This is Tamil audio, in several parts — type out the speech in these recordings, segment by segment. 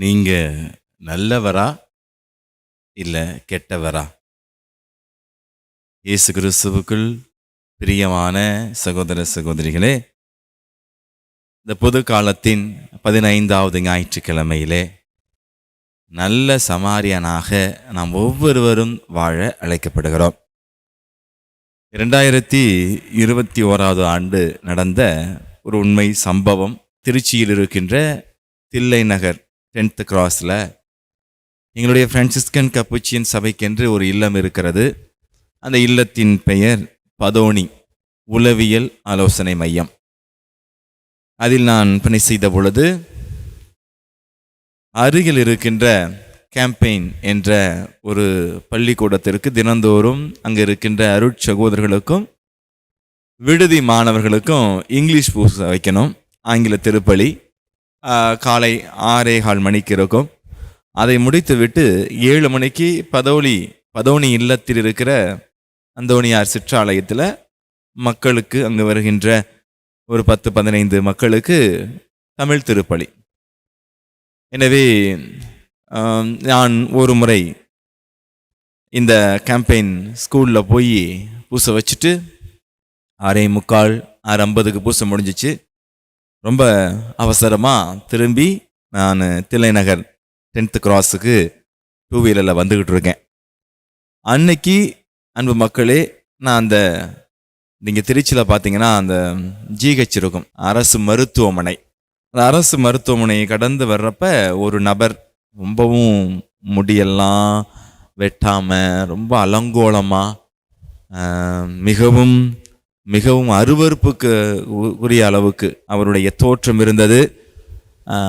நீங்க நல்லவரா? இல்ல கெட்டவரா? இயேசு கிறிஸ்துவுக்குள் பிரியமான சகோதர சகோதரிகளே, இந்த பொது காலத்தின் 15வது ஞாயிற்றுக்கிழமையிலே நல்ல சமாரியனாக நாம் ஒவ்வொருவரும் வாழ அழைக்கப்படுகிறோம். 2021வது ஆண்டு நடந்த ஒரு உண்மை சம்பவம். திருச்சியில் இருக்கின்ற தில்லை நகர் 10th கிராஸில் எங்களுடைய பிரான்சிஸ்கன் கப்புச்சியன் சபைக்கென்று ஒரு இல்லம் இருக்கிறது. அந்த இல்லத்தின் பெயர் பதோனி உளவியல் ஆலோசனை மையம். அதில் நான் பணி செய்த பொழுது அருகில் இருக்கின்ற கேம்பெயின் என்ற ஒரு பள்ளிக்கூடத்திற்கு தினந்தோறும் அங்கே இருக்கின்ற அருட்சகோதரர்களுக்கும் விடுதி மாணவர்களுக்கும் இங்கிலீஷ் பூச வைக்கணும். ஆங்கில திருப்பலி காலை 6:15 மணிக்கு இருக்கும். அதை முடித்துவிட்டு 7 மணிக்கு பதோனி இல்லத்தில் இருக்கிற அந்தோணியார் சிற்றாலயத்தில் மக்களுக்கு, அங்கு வருகின்ற ஒரு 10-15 மக்களுக்கு தமிழ் திருப்பலி. எனவே நான் ஒரு முறை இந்த கேம்பெயின் ஸ்கூலில் போய் பூச வச்சுட்டு 6:45 6:50க்கு பூச முடிஞ்சிச்சு. ரொம்ப அவசரமாக திரும்பி நான் தில்லை நகர் 10th கிராஸுக்கு 2 வீலரில் வந்துக்கிட்டு இருக்கேன். அன்னைக்கு அன்பு மக்களே, நான் நீங்கள் திருச்சியில் பார்த்தீங்கன்னா அந்த ஜிஹெச் இருக்கும், அரசு மருத்துவமனை. அந்த அரசு மருத்துவமனையை கடந்து வர்றப்ப ஒரு நபர் ரொம்பவும் முடியெல்லாம் வெட்டாமல் ரொம்ப அலங்கோலமாக மிகவும் மிகவும் அருவருப்புக்கு உரிய அளவுக்கு அவருடைய தோற்றம் இருந்தது.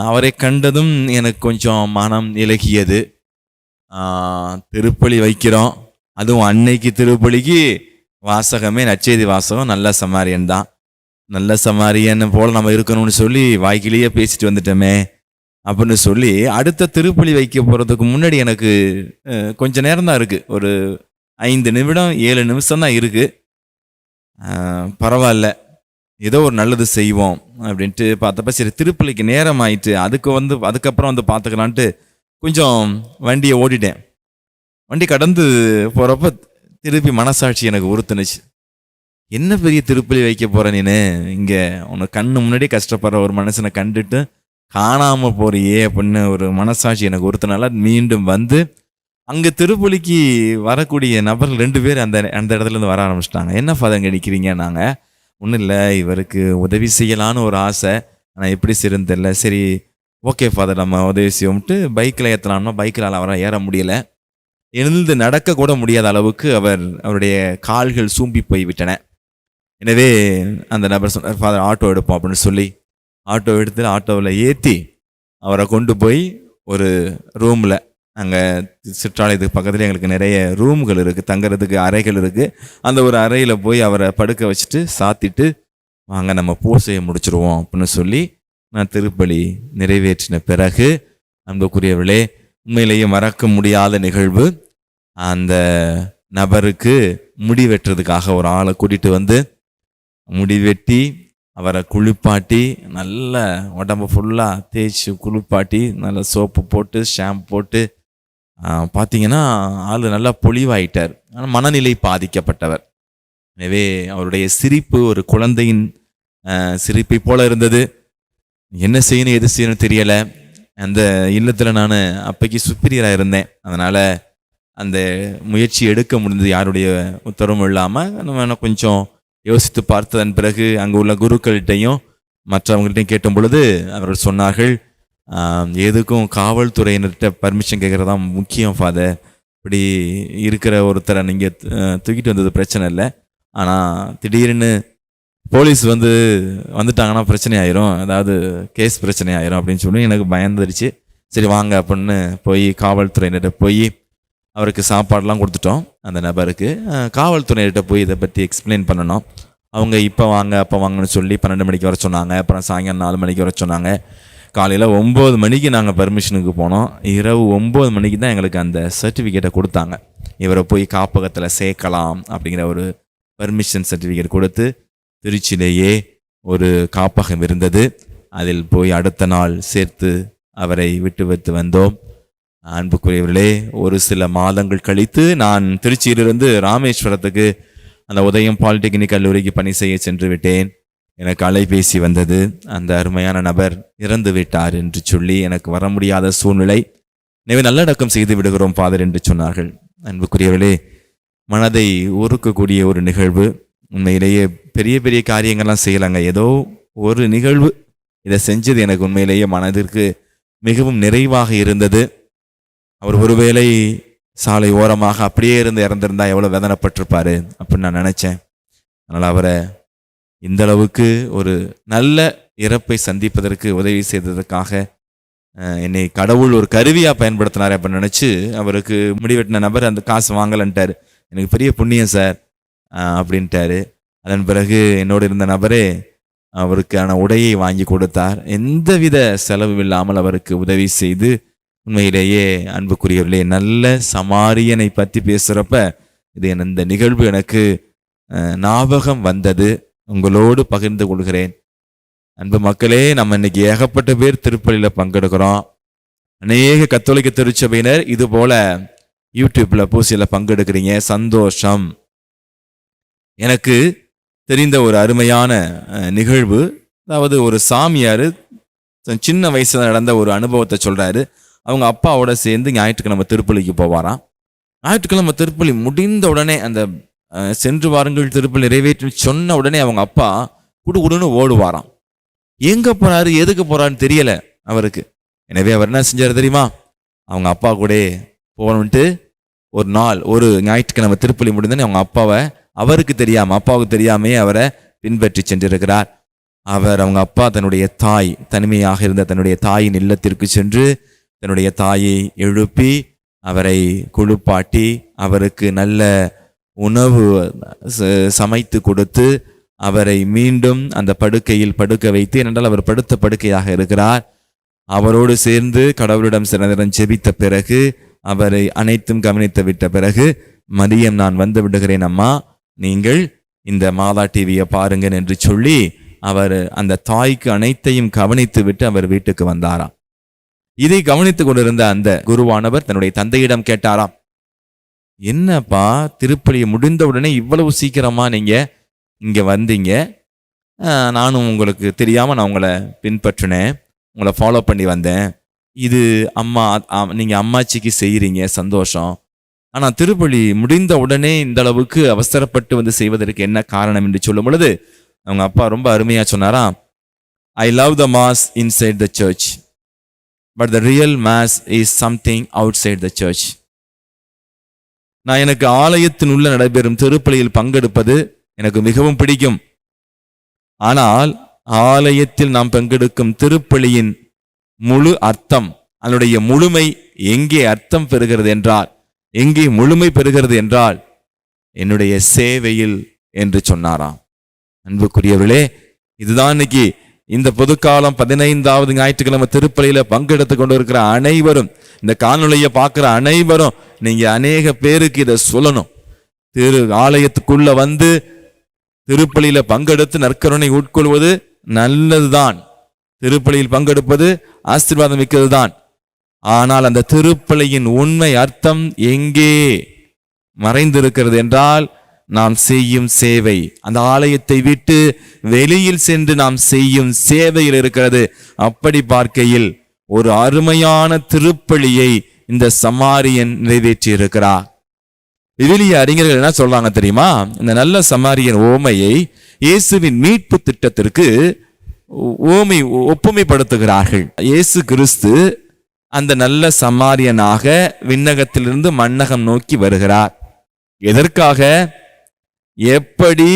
அவரை கண்டதும் எனக்கு கொஞ்சம் மனம் இலகியது. திருப்பலி வைக்கிறோம், அதுவும் அன்னைக்கு திருப்பலிக்கு வாசகமே நற்செய்தி வாசகம் நல்ல சமாரியன் தான். நல்ல சமாரியன் போல் நம்ம இருக்கணும்னு சொல்லி வாய்க்கிலேயே பேசிட்டு வந்துட்டோமே அப்படின்னு சொல்லி அடுத்த திருப்பலி வைக்க போகிறதுக்கு முன்னாடி எனக்கு கொஞ்சம் நேரம் தான் இருக்குது, ஒரு 5 நிமிடம் 7 நிமிஷம் தான் இருக்குது. பரவாயில்ல, ஏதோ ஒரு நல்லது செய்வோம் அப்படின்ட்டு பார்த்தப்ப சரி திருப்பலிக்கு நேரம் ஆயிட்டு அதுக்கப்புறம் பார்த்துக்கலான்ட்டு கொஞ்சம் வண்டியை ஓடிட்டேன். வண்டி கடந்து போகிறப்ப திருப்பி மனசாட்சி எனக்கு உறுத்துனுச்சு. என்ன பெரிய திருப்பலி வைக்க போற நீனு, இங்கே உனக்கு கண்ணு முன்னாடி கஷ்டப்படுற ஒரு மனுஷனை கண்டுட்டு காணாமல் போறியே அப்படின்னு ஒரு மனசாட்சி எனக்கு உறுத்தினால மீண்டும் வந்து அங்கே திருப்பலிக்கு வரக்கூடிய நபர்கள் 2 பேர் அந்த இடத்துலேருந்து வர ஆரம்பிச்சிட்டாங்க. என்ன ஃபாதர் இங்கே நிற்கிறீங்க? நாங்கள் ஒன்றும் இல்லை, இவருக்கு உதவி செய்யலான்னு ஒரு ஆசை, ஆனால் எப்படி செய்யறதுன்னு தெரியல. சரி ஓகே ஃபாதர், நம்ம உதவி செய்வோம்ட்டு பைக்கில் ஏற்றலாம்னா பைக்கில் அவரை ஏற முடியலை. எழுந்து நடக்க கூட முடியாத அளவுக்கு அவருடைய கால்கள் சூம்பி போய்விட்டன. எனவே அந்த நபர் சொன்னார், ஃபாதர் ஆட்டோ எடுப்போம் அப்படின்னு சொல்லி ஆட்டோ எடுத்து ஆட்டோவில் ஏற்றி அவரை கொண்டு போய் ஒரு ரூமில், அங்கே சிற்றாலயத்துக்கு பக்கத்தில் எங்களுக்கு நிறைய ரூம்கள் இருக்குது, தங்குறதுக்கு அறைகள் இருக்குது. அந்த ஒரு அறையில் போய் அவரை படுக்க வச்சுட்டு சாத்திட்டு வாங்க நம்ம பூசையை முடிச்சிருவோம் அப்படின்னு சொல்லி நான் திருப்பலி நிறைவேற்றின பிறகு, அன்புக்குரியவர்களே, உண்மையிலேயே மறக்க முடியாத நிகழ்வு. அந்த நபருக்கு முடி வெட்டுறதுக்காக ஒரு ஆளை கூட்டிகிட்டு வந்து முடி வெட்டி அவரை குளிப்பாட்டி நல்ல உடம்பு ஃபுல்லாக தேய்ச்சி குளிப்பாட்டி நல்ல சோப்பு போட்டு ஷாம்பு போட்டு பார்த்தீங்கன்னா ஆள் நல்லா பொலிவாயிட்டார். ஆனால் மனநிலை பாதிக்கப்பட்டவர். எனவே அவருடைய சிரிப்பு ஒரு குழந்தையின் சிரிப்பை போல இருந்தது. என்ன செய்யணும் எது செய்யணும் தெரியலை. அந்த இல்லத்தில் நான் அப்பைக்கு சுப்பீரியராக இருந்தேன். அதனால் அந்த முயற்சி எடுக்க முடிந்தது யாருடைய உத்தரவும் இல்லாமல். நம்ம கொஞ்சம் யோசித்து பார்த்ததன் பிறகு அங்கே உள்ள குருக்கள்கிட்டையும் மற்றவங்கள்ட்டையும் கேட்டும் பொழுது அவர்கள் சொன்னார்கள், எதுக்கும் காவல்துறையினர்கிட்ட பர்மிஷன் கேட்குறதா முக்கியம் ஃபாதர். இப்படி இருக்கிற ஒருத்தரை நீங்கள் தூக்கிட்டு வந்தது பிரச்சனை இல்லை, ஆனால் திடீர்னு போலீஸ் வந்துட்டாங்கன்னா பிரச்சனை ஆயிரும், அதாவது கேஸ் பிரச்சனை ஆயிரும் அப்படின்னு சொல்லி எனக்கு பயந்துருச்சு. சரி வாங்க அப்படின்னு போய் காவல்துறையினர்கிட்ட போய் அவருக்கு சாப்பாடெலாம் கொடுத்துட்டோம். அந்த நபருக்கு காவல்துறையிட்ட போய் இதை பற்றி எக்ஸ்பிளைன் பண்ணணும். அவங்க இப்போ வாங்க அப்போ வாங்கன்னு சொல்லி 12 மணிக்கு வர சொன்னாங்க. அப்புறம் சாயங்காலம் 4 மணிக்கு வர சொன்னாங்க. காலையில் 9 மணிக்கு நாங்கள் பர்மிஷனுக்கு போனோம். இரவு 9 மணிக்கு தான் எங்களுக்கு அந்த சர்டிஃபிகேட்டை கொடுத்தாங்க. இவரை போய் காப்பகத்தில் சேர்க்கலாம் அப்படிங்கிற ஒரு பர்மிஷன் சர்டிஃபிகேட் கொடுத்து திருச்சியிலேயே ஒரு காப்பகம் இருந்தது. அதில் போய் அடுத்த நாள் சேர்த்து அவரை விட்டு வந்தோம். அன்புக்குரியவர்களே, ஒரு சில மாதங்கள் கழித்து நான் திருச்சியிலிருந்து ராமேஸ்வரத்துக்கு அந்த உதயம் பாலிடெக்னிக் கல்லூரிக்கு பணி செய்ய சென்று விட்டேன். எனக்கு அலைபேசி வந்தது. அந்த அருமையான நபர் இறந்து விட்டார் என்று சொல்லி, எனக்கு வர முடியாத சூழ்நிலை, எனவே நல்லடக்கம் செய்து விடுகிறோம் ஃபாதர் என்று சொன்னார்கள். அன்புக்குரியவர்களே, மனதை உருக்கக்கூடிய ஒரு நிகழ்வு. உண்மையிலேயே பெரிய பெரிய காரியங்கள்லாம் செய்யலாங்க, ஏதோ ஒரு நிகழ்வு இதை செஞ்சது எனக்கு உண்மையிலேயே மனதிற்கு மிகவும் நிறைவாக இருந்தது. அவர் ஒருவேளை சாலை ஓரமாக அப்படியே இருந்து இறந்திருந்தா எவ்வளோ வேதனைப்பட்டிருப்பாரு அப்படின்னு நான் நினைச்சேன். அதனால் அவரை இந்த அளவுக்கு ஒரு நல்ல இறப்பை சந்திப்பதற்கு உதவி செய்ததற்காக என்னை கடவுள் ஒரு கருவியாக பயன்படுத்தினார் அப்படின்னு நினச்சி, அவருக்கு முடிவெட்டின நபர் அந்த காசு வாங்கலன்ட்டார். எனக்கு பெரிய புண்ணியம் சார் அப்படின்ட்டாரு. அதன் பிறகு என்னோடு இருந்த நபரே அவருக்கான உடையை வாங்கி கொடுத்தார். எந்தவித செலவு இல்லாமல் அவருக்கு உதவி செய்து, உண்மையிலேயே அன்புக்குரியவர்களே, நல்ல சமாரியனை பற்றி பேசுகிறப்ப இது இந்த நிகழ்வு எனக்கு ஞாபகம் வந்தது, உங்களோடு பகிர்ந்து கொள்கிறேன். அன்பு மக்களே, நம்ம இன்னைக்கு ஏகப்பட்ட பேர் திருப்பலியில் பங்கெடுக்கிறோம். அநேக கத்தோலிக்க திருச்சபையினர் இது போல யூடியூப்ல பூசையில் பங்கெடுக்கிறீங்க, சந்தோஷம். எனக்கு தெரிந்த ஒரு அருமையான நிகழ்வு, அதாவது ஒரு சாமியார் சின்ன வயசுல நடந்த ஒரு அனுபவத்தை சொல்றாரு. அவங்க அப்பாவோட சேர்ந்து ஞாயிற்றுக்கிழமை திருப்பலிக்கு போவாராம். ஞாயிற்றுக்கிழமை திருப்பலி முடிந்த உடனே, அந்த சென்று வாருங்கள் திருப்பலி நிறைவேற்றி சொன்ன உடனே அவங்க அப்பா குடுகுடுன்னு ஓடுவாராம். எங்க போறாரு, எதுக்கு போறாருன்னு தெரியல அவருக்கு. எனவே அவர் என்ன செஞ்சாரு தெரியுமா, அவங்க அப்பா கூட போகணுன்ட்டு ஒரு நாள், ஒரு ஞாயிற்றுக்கிழமை திருப்பலி முடிந்தோடனே அவங்க அப்பாவை அவருக்கு தெரியாம, அப்பாவுக்கு தெரியாமே அவரை பின்பற்றி சென்றிருக்கிறார். அவங்க அப்பா தன்னுடைய தாய், தனிமையாக இருந்த தன்னுடைய தாயின் இல்லத்திற்கு சென்று தன்னுடைய தாயை எழுப்பி அவரை குளிப்பாட்டி அவருக்கு நல்ல உணவு சமைத்து கொடுத்து அவரை மீண்டும் அந்த படுக்கையில் படுக்க வைத்து, ஏனென்றால் அவர் படுத்த படுக்கையாக இருக்கிறார், அவரோடு சேர்ந்து கடவுளிடம் சில நேரம் ஜெபித்த பிறகு அவரை அனைத்தும் கவனித்து விட்ட பிறகு, மதியம் நான் வந்து விடுகிறேன் அம்மா, நீங்கள் இந்த மாதா டிவியை பாருங்க என்று சொல்லி அவர் அந்த தாய்க்கு அனைத்தையும் கவனித்து விட்டு அவர் வீட்டுக்கு வந்தாராம். இதை கவனித்துக் கொண்டிருந்த அந்த குருவானவர் தன்னுடைய தந்தையிடம் கேட்டாராம், என்னப்பா திருப்பலியை முடிந்த உடனே இவ்வளவு சீக்கிரமா நீங்க இங்க வந்தீங்க, நானும் உங்களுக்கு தெரியாம நான் உங்களை பின்பற்றினேன், உங்களை ஃபாலோ பண்ணி வந்தேன், இது அம்மா நீங்க அம்மாச்சிக்கு செய்யறீங்க, சந்தோஷம், ஆனா திருப்பலி முடிந்த உடனே இந்த அளவுக்கு அவசரப்பட்டு வந்து செய்வதற்கு என்ன காரணம் என்று சொல்லும் பொழுது அவங்க அப்பா ரொம்ப அருமையா சொன்னாராம், I love the mass inside the church, but the real mass is something outside the church. நான் எனக்கு ஆலயத்தின் உள்ள நடைபெறும் திருப்பலியில் பங்கெடுப்பது எனக்கு மிகவும் பிடிக்கும். ஆனால் ஆலயத்தில் நாம் பங்கெடுக்கும் திருப்பலியின் முழு அர்த்தம், அதனுடைய முழுமை எங்கே அர்த்தம் பெறுகிறது என்றால், எங்கே முழுமை பெறுகிறது என்றால் என்னுடைய சேவையில் என்று சொன்னாராம். அன்புக்குரியவர்களே, இதுதான் இன்னைக்கு இந்த பொதுக்காலம் 15வது ஞாயிற்றுக்கிழமை திருப்பலியில பங்கெடுத்து கொண்டு இருக்கிற அனைவரும், இந்த காணொலியை பார்க்கிற அனைவரும், நீங்க அநேக பேருக்கு இதை சொல்லணும். ஆலயத்துக்குள்ள வந்து திருப்பலியில பங்கெடுத்து நற்கருணை உட்கொள்வது நல்லதுதான், திருப்பலியில் பங்கெடுப்பது ஆசீர்வாதம் மிக்கது தான். ஆனால் அந்த திருப்பலியின் உண்மை அர்த்தம் எங்கே மறைந்திருக்கிறது என்றால், நாம் செய்யும் சேவை, அந்த ஆலயத்தை விட்டு வெளியில் சென்று நாம் செய்யும் சேவையில் இருக்கிறது. அப்படி பார்க்கையில் ஒரு அருமையான திருப்பலியை இந்த சமாரியன் நிறைவேற்றி இருக்கிறார். விவிலிய அறிஞர்கள் என்ன சொல்றாங்க தெரியுமா, இந்த நல்ல சமாரியன் ஓமையை இயேசுவின் மீட்பு திட்டத்திற்கு ஒப்புமைப்படுத்துகிறார்கள். இயேசு கிறிஸ்து அந்த நல்ல சமாரியனாக விண்ணகத்திலிருந்து மண்ணகம் நோக்கி வருகிறார். எதற்காக? எப்படி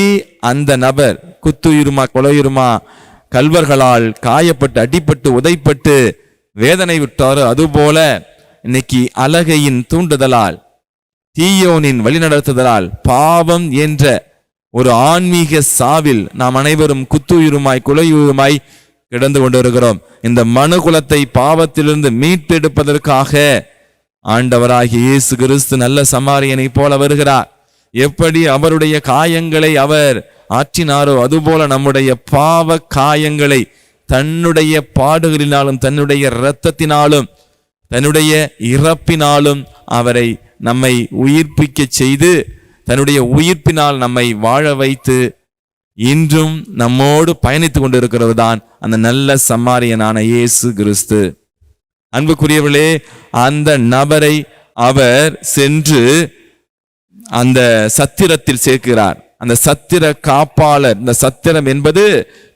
அந்த நபர் குத்துயிருமா கொலையுருமா கல்வர்களால் காயப்பட்டு அடிப்பட்டு உதைப்பட்டு வேதனை விட்டாரோ, அதுபோல இன்னைக்கு அலகையின் தூண்டுதலால், தீயோனின் வழிநடத்துதலால், பாவம் என்ற ஒரு ஆன்மீக சாவில் நாம் அனைவரும் குத்துயிருமாய் கொலையுருமாய் கிடந்து கொண்டிருக்கிறோம். இந்த மனுகுலத்தை பாவத்திலிருந்து மீட்டெடுப்பதற்காக ஆண்டவராகிய இயேசு கிறிஸ்து நல்ல சமாரியனை போல வருகிறார். எப்படி அவருடைய காயங்களை அவர் ஆற்றினாரோ, அதுபோல நம்முடைய பாவ காயங்களை தன்னுடைய பாடுகளினாலும் தன்னுடைய இரத்தத்தினாலும் தன்னுடைய இறப்பினாலும் அவரை நம்மை உயிர்ப்பிக்க செய்து தன்னுடைய உயிர்ப்பினால் நம்மை வாழ வைத்து இன்றும் நம்மோடு பயணித்துக் கொண்டிருக்கிறது தான் அந்த நல்ல சமாரியனான இயேசு கிறிஸ்து. அன்புக்குரியவர்களே, அந்த நபரை அவர் சென்று அந்த சத்திரத்தில் சேர்க்கிறார். அந்த சத்திர காப்பாளர், இந்த சத்திரம் என்பது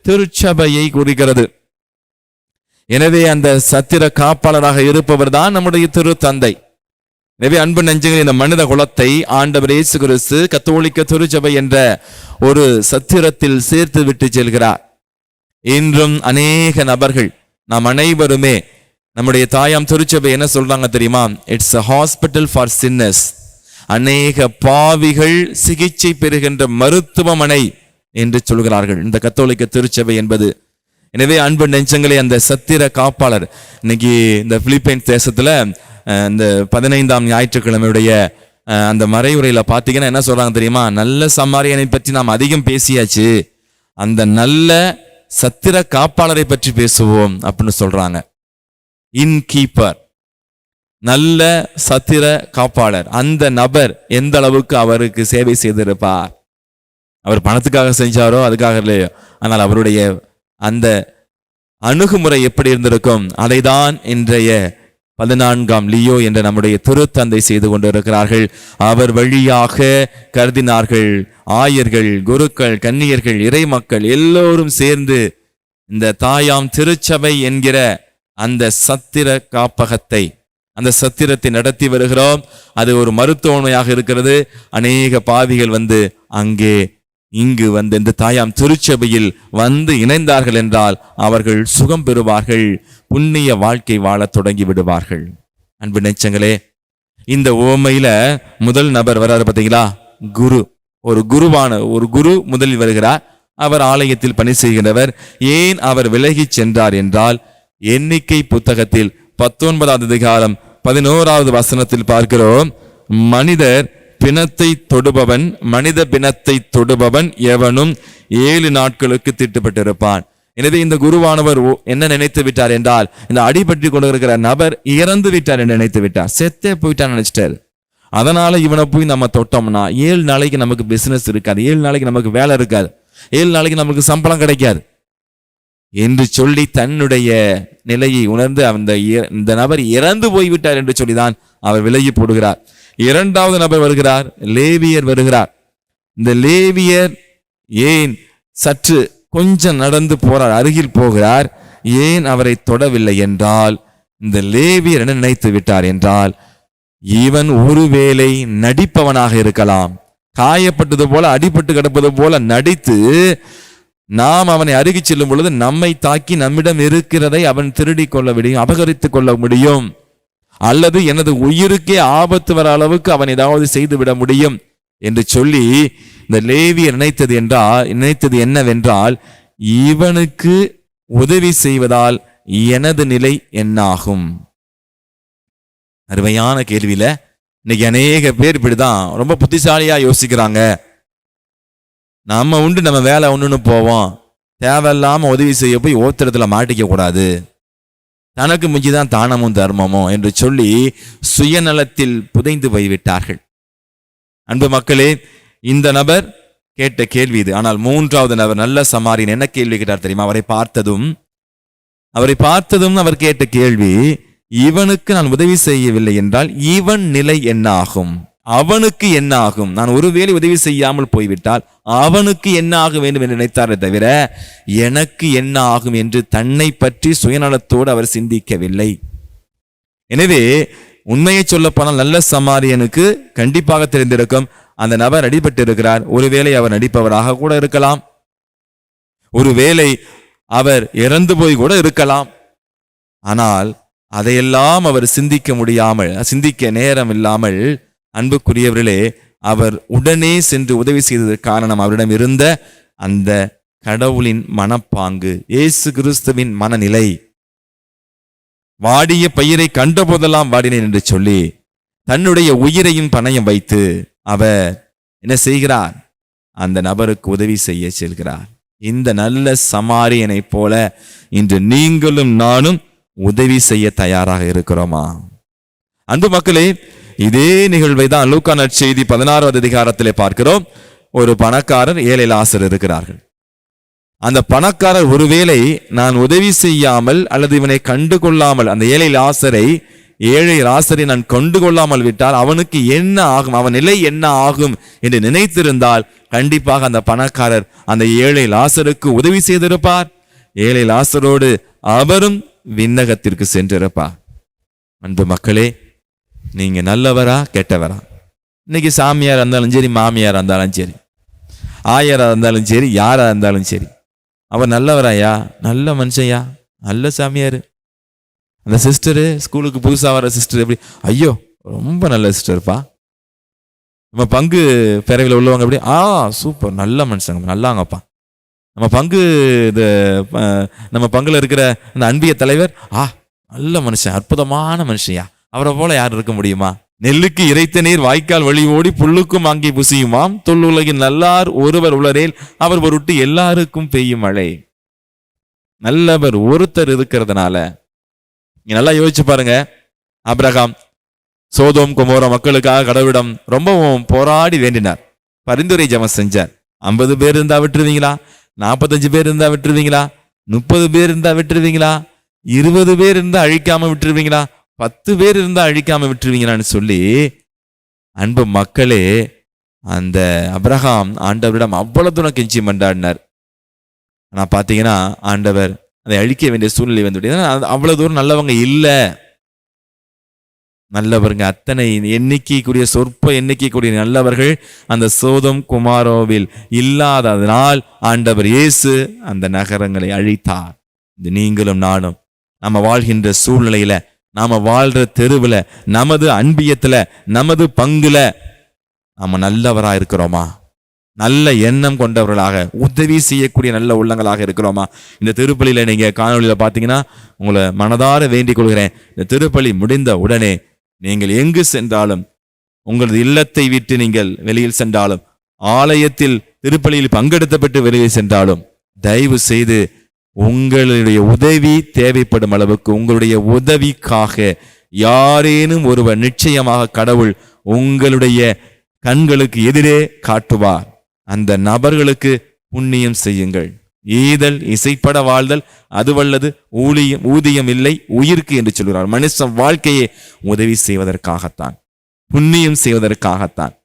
திருச்சபையை குறிக்கிறது. எனவே அந்த சத்திர காப்பாளராக இருப்பவர் தான் நம்முடைய திரு தந்தை. எனவே அன்பு நெஞ்சங்கள், இந்த மனித குலத்தை ஆண்டவர் இயேசு கிறிஸ்து கத்தோலிக்க திருச்சபை என்ற ஒரு சத்திரத்தில் சேர்த்து விட்டு செல்கிறார். இன்றும் அநேக நபர்கள், நாம் அனைவருமே, நம்முடைய தாயாம் திருச்சபை என்ன சொல்றாங்க தெரியுமா? It's a hospital for sinners. அநேக பாவிகள் சிகிச்சை பெறுகின்ற மருத்துவமனை என்று சொல்கிறார்கள் இந்த கத்தோலிக்க திருச்சபை என்பது. எனவே அன்பு நெஞ்சங்களே, அந்த சத்திர காப்பாளர் இன்னைக்கு இந்த பிலிப்பைன்ஸ் தேசத்துல இந்த 15ஆம் ஞாயிற்றுக்கிழமையுடைய அந்த மறைவுரையில பாத்தீங்கன்னா என்ன சொல்றாங்க தெரியுமா? நல்ல சமாரியனை பற்றி நாம் அதிகம் பேசியாச்சு, அந்த நல்ல சத்திர காப்பாளரை பற்றி பேசுவோம் அப்படின்னு சொல்றாங்க. இன் கீப்பர், நல்ல சத்திர காப்பாளர், அந்த நபர் எந்த அளவுக்கு அவருக்கு சேவை செய்திருப்பார். அவர் பணத்துக்காக செஞ்சாரோ அதுக்காக இல்லையோ, ஆனால் அவருடைய அந்த அணுகுமுறை எப்படி இருந்திருக்கும், அதைதான் இன்றைய 14ஆம் லியோ என்ற நம்முடைய திருத்தந்தை செய்து கொண்டிருக்கிறார்கள். அவர் வழியாக கர்தினார்கள், ஆயர்கள், குருக்கள், கன்னியர்கள், இறை மக்கள் எல்லோரும் சேர்ந்து இந்த தாயாம் திருச்சபை என்கிற அந்த சத்திர காப்பகத்தை, அந்த சத்திரத்தை நடத்தி வருகிறோம். அது ஒரு மருத்துவமனையாக இருக்கிறது. அநேக பாவிகள் வந்து அங்கே இங்கு வந்து இந்த தாயாம் திருச்சபையில் வந்து இணைந்தார்கள் என்றால் அவர்கள் சுகம் பெறுவார்கள், புண்ணிய வாழ்க்கை வாழத் தொடங்கி விடுவார்கள். அன்பு நெஞ்சங்களே, இந்த உவமையில முதல் நபர் வர்றாரு பார்த்தீங்களா? குரு. ஒரு குரு முதலில் வருகிறார். அவர் ஆலயத்தில் பணி செய்கின்றவர். ஏன் அவர் விலகி சென்றார் என்றால், எண்ணிக்கை புத்தகத்தில் 19ஆவது அதிகாரம் 11ஆவது வசனத்தில் பார்க்கிறோம், மனிதர் பிணத்தை தொடுபவன், மனித பிணத்தை தொடுபவன் எவனும் 7 நாட்களுக்கு தீட்டுப்பட்டிருப்பான். எனவே இந்த குருவானவர் என்ன நினைத்து விட்டார் என்றால், இந்த அடிபற்றி கொண்டிருக்கிற நபர் இறந்து விட்டார் என்று நினைத்து விட்டார், செத்தே போயிட்டார் நினைச்சிட்டார். அதனால இவனை போய் நம்ம தொட்டோம்னா 7 நாளைக்கு நமக்கு பிசினஸ் இருக்காது, 7 நாளைக்கு நமக்கு வேலை இருக்காது, 7 நாளைக்கு நமக்கு சம்பளம் கிடைக்காது என்று சொல்லி தன்னுடைய நிலையை உணர்ந்து இந்த நபர் இறந்து போய்விட்டார் என்று சொல்லிதான் அவர் விலகி போடுகிறார். 2வது நபர் வருகிறார், லேவியர் வருகிறார். இந்த லேவியர் ஏன் சற்று கொஞ்சம் நடந்து போறார், அருகில் போகிறார். ஏன் அவரை தொடவில்லை என்றால், இந்த லேவியர் என்ன நினைத்து விட்டார் என்றால், இவன் ஒருவேளை நடிப்பவனாக இருக்கலாம், காயப்பட்டது போல அடிபட்டு கிடப்பது போல நடித்து நாம் அவனை அருகி செல்லும் பொழுது நம்மை தாக்கி நம்மிடம் இருக்கிறதை அவன் திருடி கொள்ள முடியும், அபகரித்துக் கொள்ள முடியும், அல்லது எனது உயிருக்கே ஆபத்து வர அளவுக்கு அவன் ஏதாவது செய்து விட முடியும் என்று சொல்லி இந்த லேவியர் நினைத்தது என்னவென்றால், இவனுக்கு உதவி செய்வதால் எனது நிலை என்னாகும்? அருமையான கேள்வியில இன்னைக்கு அநேக பேர் இப்படிதான் ரொம்ப புத்திசாலியா யோசிக்கிறாங்க. நம்ம உண்டு நம்ம வேலை ஒண்ணுன்னு போவோம், தேவையில்லாம உதவி செய்ய போய் ஓத்திரத்துல மாட்டிக்க கூடாது, தனக்கு மிஞ்சிதான் தானமும் தர்மமும் என்று சொல்லி சுயநலத்தில் புதைந்து போய்விட்டார்கள். அன்பு மக்களே, இந்த நபர் கேட்ட கேள்வி இது. ஆனால் 3வது நபர் நல்ல சமாரியன் என்ன கேள்வி கேட்டார் தெரியுமா? அவரை பார்த்ததும் அவர் கேட்ட கேள்வி, இவனுக்கு நான் உதவி செய்யவில்லை என்றால் இவன் நிலை என்ன ஆகும், அவனுக்கு என்ன ஆகும்? நான் ஒருவேளை உதவி செய்யாமல் போய்விட்டால் அவனுக்கு என்ன ஆக வேண்டும் என்று நினைத்தாரே தவிர எனக்கு என்ன ஆகும் என்று தன்னை பற்றி சுயநலத்தோடு அவர் சிந்திக்கவில்லை. எனவே உண்மையை சொல்ல போனால் நல்ல சமாரியனுக்கு கண்டிப்பாக தெரிந்திருக்கும், அந்த நபர் அடிபட்டு இருக்கிறார். ஒருவேளை அவர் நடிப்பவராக கூட இருக்கலாம், ஒருவேளை அவர் இறந்து போய் கூட இருக்கலாம். ஆனால் அதையெல்லாம் அவர் சிந்திக்க நேரம் இல்லாமல், அன்புக்குரியவர்களே, அவர் உடனே சென்று உதவி செய்ததற்கு காரணம் அவரிடம் இருந்த அந்த கடவுளின் மனப்பாங்கு, இயேசு கிறிஸ்துவின் மனநிலை. வாடிய பயிரை கண்ட போதெல்லாம் வாடினேன் என்று சொல்லி தன்னுடைய உயிரையும் பணயம் வைத்து அவர் என்ன செய்கிறார்? அந்த நபருக்கு உதவி செய்ய செல்கிறார். இந்த நல்ல சமாரியனை போல இன்று நீங்களும் நானும் உதவி செய்ய தயாராக இருக்கிறோமா? அன்பு மக்களே, இதே நிகழ்வை தான் லூக்கா நற்செய்தி 16வது அதிகாரத்திலே பார்க்கிறோம். ஒரு பணக்காரர், ஏழை லாசர் இருக்கிறார்கள். அந்த பணக்காரர் ஒருவேளை நான் உதவி செய்யாமல் அல்லது இவனை கண்டு கொள்ளாமல், அந்த ஏழை லாசரை நான் கண்டு கொள்ளாமல் விட்டால் அவனுக்கு என்ன ஆகும், அவன் நிலை என்ன ஆகும் என்று நினைத்திருந்தால் கண்டிப்பாக அந்த பணக்காரர் அந்த ஏழை லாசருக்கு உதவி செய்திருப்பார். ஏழை லாசரோடு அவரும் விண்ணகத்திற்கு சென்றிருப்பார். அன்பு மக்களே, நீங்க நல்லவரா கெட்டவரா? இன்னைக்கு சாமியார் இருந்தாலும் சரி, மாமியார் இருந்தாலும் சரி, ஆயரா இருந்தாலும் சரி, யாரா இருந்தாலும் சரி, அவர் நல்லவராயா? நல்ல மனுஷன்யா, நல்ல சாமியார். அந்த சிஸ்டரு, ஸ்கூலுக்கு புதுசா வர சிஸ்டர் எப்படி, ஐயோ ரொம்ப நல்ல சிஸ்டர்ப்பா. நம்ம பங்கு பிறவில உள்ளவங்க எப்படி, சூப்பர், நல்ல மனுஷங்க, நல்லாங்கப்பா. நம்ம பங்குல இருக்கிற அந்த அன்பிய தலைவர், நல்ல மனுஷன், அற்புதமான மனுஷன்யா, அவரை போல யார் இருக்க முடியுமா? நெல்லுக்கு இறைத்த நீர் வாய்க்கால் வழி ஓடி புல்லுக்கும் அங்கே புசியுமாம், தொல்லுலகின் நல்லார் ஒருவர் உளரேல் அவர் பொருட்டு எல்லாருக்கும் பெய்யும் மழை. நல்லவர் ஒருத்தர் இருக்கிறதுனால நீங்க நல்லா யோசிச்சு பாருங்க. ஆபிரகாம் சோதோம் கொமோரா மக்களுக்காக கடவுளிடம் ரொம்பவும் போராடி வேண்டினார், பரிந்துரை ஜெபம் செஞ்சார். 50 பேர் இருந்தா விட்டுருவீங்களா? 45 பேர் இருந்தா விட்டுருவீங்களா? 30 பேர் இருந்தா விட்டுருவீங்களா? 20 பேர் இருந்தா அழிக்காம விட்டுருவீங்களா? 10 பேர் இருந்தா அழிக்காம விட்டுருவீங்களான்னு சொல்லி, அன்பு மக்களே, அந்த அபிரகாம் ஆண்டவரிடம் அவ்வளவு தூரம் கெஞ்சி மண்டாடினார். ஆனா பாத்தீங்கன்னா ஆண்டவர் அதை அழிக்க வேண்டிய சூழ்நிலை வந்து, அவ்வளவு தூரம் நல்லவங்க இல்ல. நல்லவருங்க அத்தனை எண்ணிக்கைக்குரிய, சொற்ப எண்ணிக்கைக்குரிய நல்லவர்கள் அந்த சோதம் குமாரோவில் இல்லாததனால் ஆண்டவர் இயேசு அந்த நகரங்களை அழித்தார். இது நீங்களும் நானும் நம்ம வாழ்கின்ற சூழ்நிலையில, நாம வாழ்ற தெருவுல, நமது அன்பியத்துல, நமது பங்குல நாம நல்லவரா இருக்கிறோமா? நல்ல எண்ணம் கொண்டவர்களாக, உதவி செய்யக்கூடிய நல்ல உள்ளங்களாக இருக்கிறோமா? இந்த திருப்பலியில நீங்க காணொலியில பாத்தீங்கன்னா உங்களை மனதார வேண்டிக் கொள்கிறேன். இந்த திருப்பலி முடிந்த உடனே நீங்கள் எங்கு சென்றாலும், உங்களது இல்லத்தை விட்டு நீங்கள் வெளியில் சென்றாலும், ஆலயத்தில் திருப்பலியில் பங்கெடுத்தப்பட்டு வெளியில் சென்றாலும், தயவு செய்து உங்களுடைய உதவி தேவைப்படும் அளவுக்கு, உங்களுடைய உதவிக்காக யாரேனும் ஒருவர் நிச்சயமாக கடவுள் உங்களுடைய கண்களுக்கு எதிரே காட்டுவார். அந்த நபர்களுக்கு புண்ணியம் செய்யுங்கள். ஈதல் இசைப்பட வாழ்தல் அதுவல்லது ஊதியம் இல்லை உயிருக்கு என்று சொல்கிறார். மனுஷன் வாழ்க்கையை உதவி செய்வதற்காகத்தான், புண்ணியம் செய்வதற்காகத்தான்.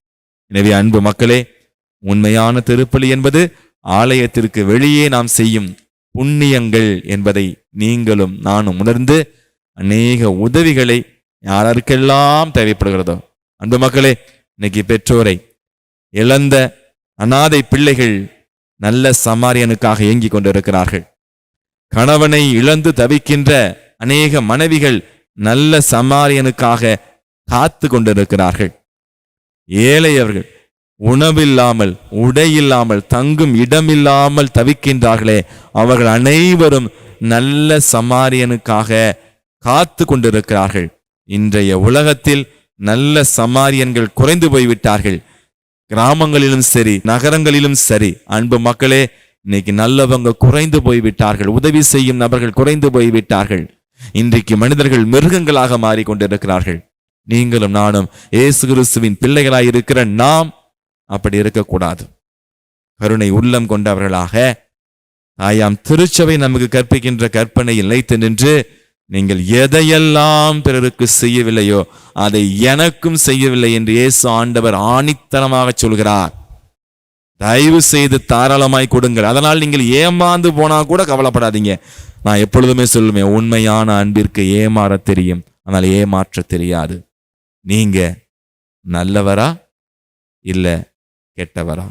எனவே அன்பு மக்களே, உண்மையான திருப்பலி என்பது ஆலயத்திற்கு வெளியே நாம் செய்யும் புண்ணியங்கள் என்பதை நீங்களும் நானும் உணர்ந்து அநேக உதவிகளை யாருக்கெல்லாம் தேவைப்படுகிறதோ, அன்பு மக்களே, இன்னைக்கு பெற்றோரை இழந்த அநாதை பிள்ளைகள் நல்ல சமாரியனுக்காக ஏங்கி கொண்டிருக்கிறார்கள். கணவனை இழந்து தவிக்கின்ற அநேக மனைவிகள் நல்ல சமாரியனுக்காக காத்து கொண்டிருக்கிறார்கள். ஏழையவர்கள் உணவில்லாமல், உடையில்லாமல், தங்கும் இடமில்லாமல் தவிக்கின்றார்களே, அவர்கள் அனைவரும் நல்ல சமாரியனுக்காக காத்து கொண்டிருக்கிறார்கள். இன்றைய உலகத்தில் நல்ல சமாரியன்கள் குறைந்து போய்விட்டார்கள். கிராமங்களிலும் சரி, நகரங்களிலும் சரி, அன்பு மக்களே, இன்னைக்கு நல்லவங்க குறைந்து போய்விட்டார்கள். உதவி செய்யும் நபர்கள் குறைந்து போய்விட்டார்கள். இன்றைக்கு மனிதர்கள் மிருகங்களாக மாறிக்கொண்டிருக்கிறார்கள். நீங்களும் நானும் இயேசு கிறிஸ்துவின் பிள்ளைகளாய் இருக்கிற நாம் அப்படி இருக்கக்கூடாது. கருணை உள்ளம் கொண்டவர்களாக தாயாம் திருச்சபை நமக்கு கற்பிக்கின்ற கற்பனையில் நிலைத்து நின்று, நீங்கள் எதையெல்லாம் பிறருக்கு செய்யவில்லையோ அதை எனக்கும் செய்யவில்லை என்று இயேசு ஆண்டவர் ஆணித்தனமாக சொல்கிறார். தயவு செய்து தாராளமாய் கொடுங்கள். அதனால் நீங்கள் ஏமாந்து போனா கூட கவலைப்படாதீங்க. நான் எப்பொழுதுமே சொல்லுவேன், உண்மையான அன்பிற்கு ஏமாற தெரியும், ஆனால் ஏமாற்ற தெரியாது. நீங்க நல்லவரா இல்ல கெட்டவரா?